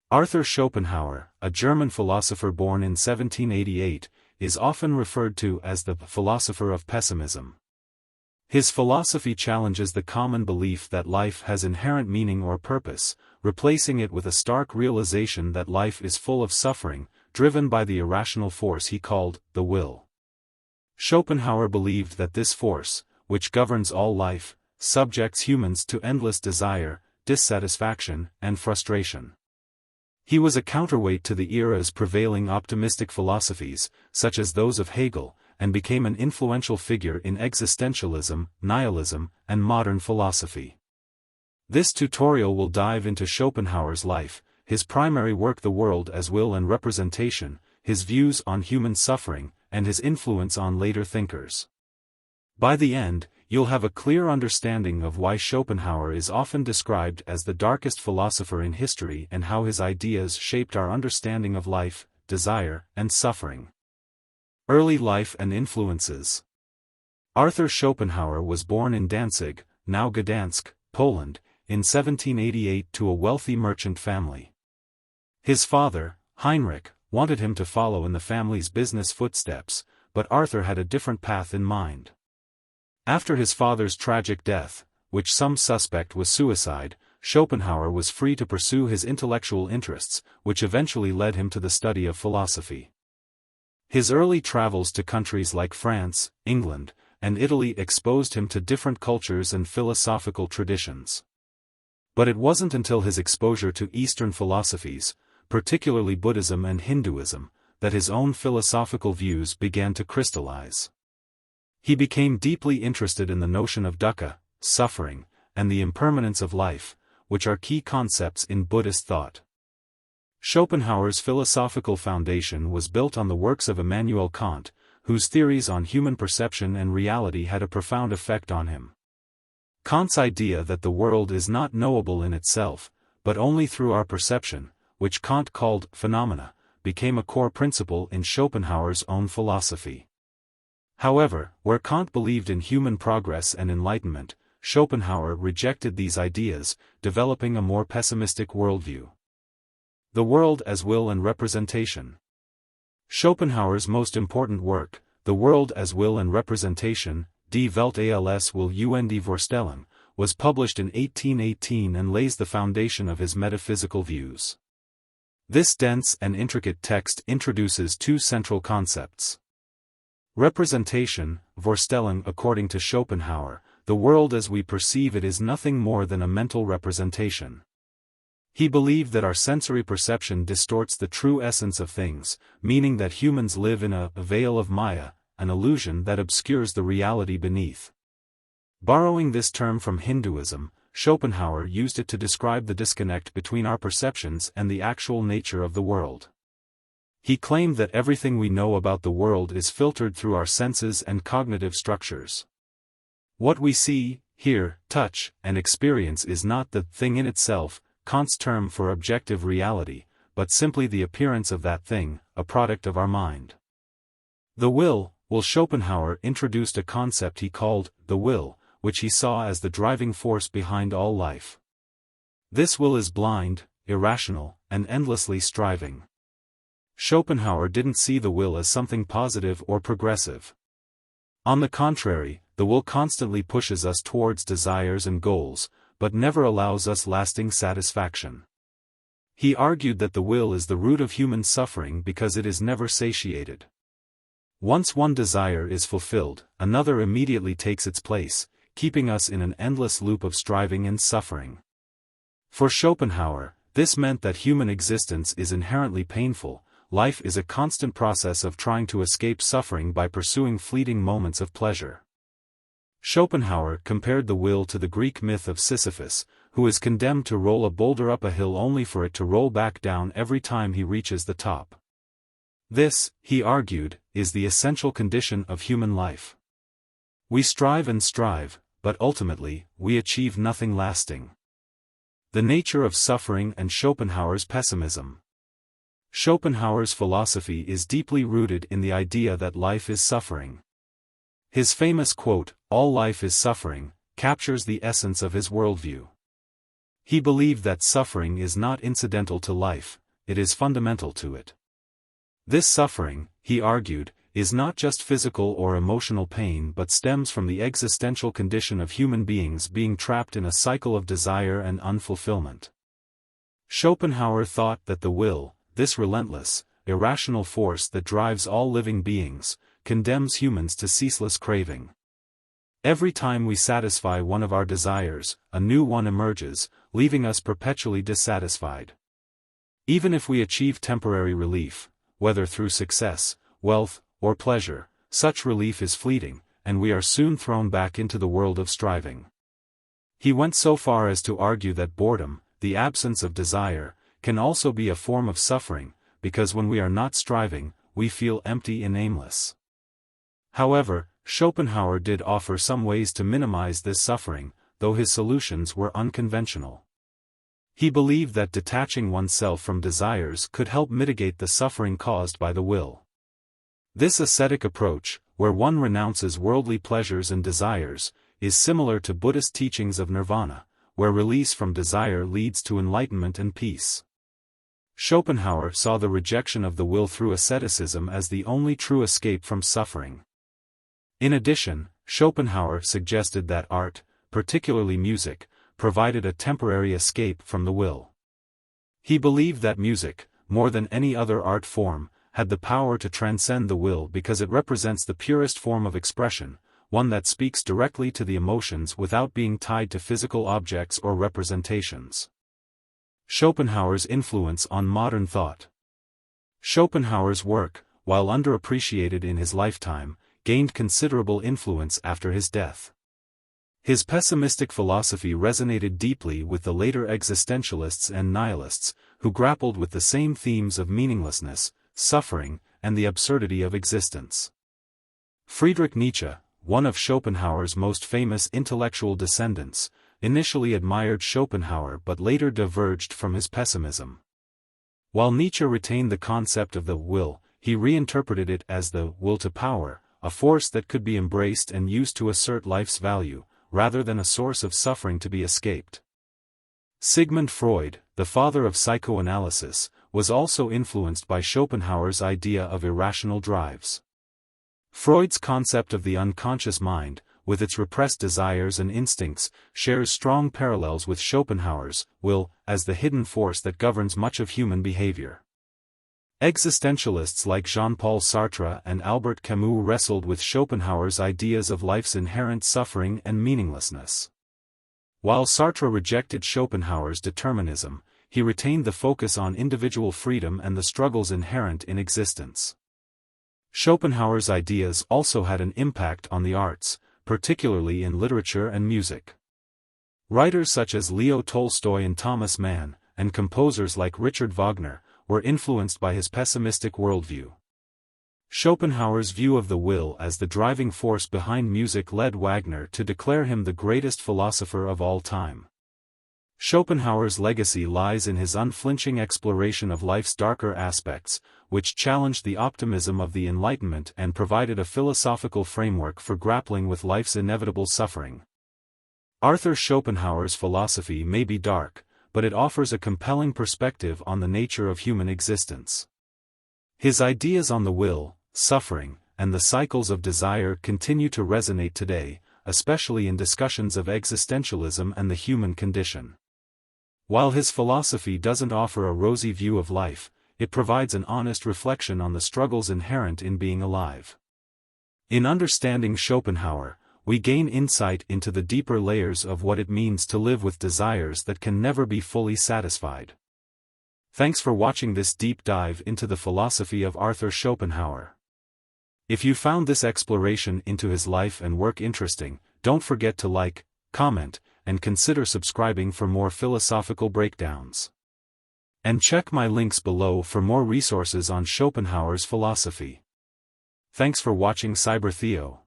Arthur Schopenhauer, a German philosopher born in 1788, is often referred to as the philosopher of pessimism. His philosophy challenges the common belief that life has inherent meaning or purpose, replacing it with a stark realization that life is full of suffering, driven by the irrational force he called the will. Schopenhauer believed that this force, which governs all life, subjects humans to endless desire, dissatisfaction, and frustration. He was a counterweight to the era's prevailing optimistic philosophies, such as those of Hegel, and became an influential figure in existentialism, nihilism, and modern philosophy. This tutorial will dive into Schopenhauer's life, his primary work The World as Will and Representation, his views on human suffering, and his influence on later thinkers. By the end, you'll have a clear understanding of why Schopenhauer is often described as the darkest philosopher in history and how his ideas shaped our understanding of life, desire, and suffering. Early life and influences. Arthur Schopenhauer was born in Danzig, now Gdansk, Poland, in 1788 to a wealthy merchant family. His father, Heinrich, wanted him to follow in the family's business footsteps, but Arthur had a different path in mind. After his father's tragic death, which some suspect was suicide, Schopenhauer was free to pursue his intellectual interests, which eventually led him to the study of philosophy. His early travels to countries like France, England, and Italy exposed him to different cultures and philosophical traditions. But it wasn't until his exposure to Eastern philosophies, particularly Buddhism and Hinduism, that his own philosophical views began to crystallize. He became deeply interested in the notion of dukkha, suffering, and the impermanence of life, which are key concepts in Buddhist thought. Schopenhauer's philosophical foundation was built on the works of Immanuel Kant, whose theories on human perception and reality had a profound effect on him. Kant's idea that the world is not knowable in itself, but only through our perception, which Kant called phenomena, became a core principle in Schopenhauer's own philosophy. However, where Kant believed in human progress and enlightenment, Schopenhauer rejected these ideas, developing a more pessimistic worldview. The World as Will and Representation. Schopenhauer's most important work, The World as Will and Representation, Die Welt als Will und Vorstellung, was published in 1818 and lays the foundation of his metaphysical views. This dense and intricate text introduces two central concepts. Representation, Vorstellung. According to Schopenhauer, the world as we perceive it is nothing more than a mental representation. He believed that our sensory perception distorts the true essence of things, meaning that humans live in a veil of Maya, an illusion that obscures the reality beneath. Borrowing this term from Hinduism, Schopenhauer used it to describe the disconnect between our perceptions and the actual nature of the world. He claimed that everything we know about the world is filtered through our senses and cognitive structures. What we see, hear, touch, and experience is not the thing in itself, Kant's term for objective reality, but simply the appearance of that thing, a product of our mind. The will. Schopenhauer introduced a concept he called the will, which he saw as the driving force behind all life. This will is blind, irrational, and endlessly striving. Schopenhauer didn't see the will as something positive or progressive. On the contrary, the will constantly pushes us towards desires and goals, but never allows us lasting satisfaction. He argued that the will is the root of human suffering because it is never satiated. Once one desire is fulfilled, another immediately takes its place, keeping us in an endless loop of striving and suffering. For Schopenhauer, this meant that human existence is inherently painful. Life is a constant process of trying to escape suffering by pursuing fleeting moments of pleasure. Schopenhauer compared the will to the Greek myth of Sisyphus, who is condemned to roll a boulder up a hill only for it to roll back down every time he reaches the top. This, he argued, is the essential condition of human life. We strive and strive, but ultimately, we achieve nothing lasting. The nature of suffering and Schopenhauer's pessimism. Schopenhauer's philosophy is deeply rooted in the idea that life is suffering. His famous quote, "All life is suffering," captures the essence of his worldview. He believed that suffering is not incidental to life, it is fundamental to it. This suffering, he argued, is not just physical or emotional pain but stems from the existential condition of human beings being trapped in a cycle of desire and unfulfillment. Schopenhauer thought that the will, this relentless, irrational force that drives all living beings, condemns humans to ceaseless craving. Every time we satisfy one of our desires, a new one emerges, leaving us perpetually dissatisfied. Even if we achieve temporary relief, whether through success, wealth, or pleasure, such relief is fleeting, and we are soon thrown back into the world of striving. He went so far as to argue that boredom, the absence of desire, can also be a form of suffering, because when we are not striving, we feel empty and aimless. However, Schopenhauer did offer some ways to minimize this suffering, though his solutions were unconventional. He believed that detaching oneself from desires could help mitigate the suffering caused by the will. This ascetic approach, where one renounces worldly pleasures and desires, is similar to Buddhist teachings of nirvana, where release from desire leads to enlightenment and peace. Schopenhauer saw the rejection of the will through asceticism as the only true escape from suffering. In addition, Schopenhauer suggested that art, particularly music, provided a temporary escape from the will. He believed that music, more than any other art form, had the power to transcend the will because it represents the purest form of expression, one that speaks directly to the emotions without being tied to physical objects or representations. Schopenhauer's influence on modern thought. Schopenhauer's work, while underappreciated in his lifetime, gained considerable influence after his death. His pessimistic philosophy resonated deeply with the later existentialists and nihilists, who grappled with the same themes of meaninglessness, suffering, and the absurdity of existence. Friedrich Nietzsche, one of Schopenhauer's most famous intellectual descendants, initially admired Schopenhauer but later diverged from his pessimism. While Nietzsche retained the concept of the will, he reinterpreted it as the will to power, a force that could be embraced and used to assert life's value, rather than a source of suffering to be escaped. Sigmund Freud, the father of psychoanalysis, was also influenced by Schopenhauer's idea of irrational drives. Freud's concept of the unconscious mind, with its repressed desires and instincts, shares strong parallels with Schopenhauer's will, as the hidden force that governs much of human behavior. Existentialists like Jean-Paul Sartre and Albert Camus wrestled with Schopenhauer's ideas of life's inherent suffering and meaninglessness. While Sartre rejected Schopenhauer's determinism, he retained the focus on individual freedom and the struggles inherent in existence. Schopenhauer's ideas also had an impact on the arts, particularly in literature and music. Writers such as Leo Tolstoy and Thomas Mann, and composers like Richard Wagner, were influenced by his pessimistic worldview. Schopenhauer's view of the will as the driving force behind music led Wagner to declare him the greatest philosopher of all time. Schopenhauer's legacy lies in his unflinching exploration of life's darker aspects, which challenged the optimism of the Enlightenment and provided a philosophical framework for grappling with life's inevitable suffering. Arthur Schopenhauer's philosophy may be dark, but it offers a compelling perspective on the nature of human existence. His ideas on the will, suffering, and the cycles of desire continue to resonate today, especially in discussions of existentialism and the human condition. While his philosophy doesn't offer a rosy view of life, it provides an honest reflection on the struggles inherent in being alive. In understanding Schopenhauer, we gain insight into the deeper layers of what it means to live with desires that can never be fully satisfied. Thanks for watching this deep dive into the philosophy of Arthur Schopenhauer. If you found this exploration into his life and work interesting, don't forget to like, comment, and consider subscribing for more philosophical breakdowns. And check my links below for more resources on Schopenhauer's philosophy. Thanks for watching Cyber-Theo.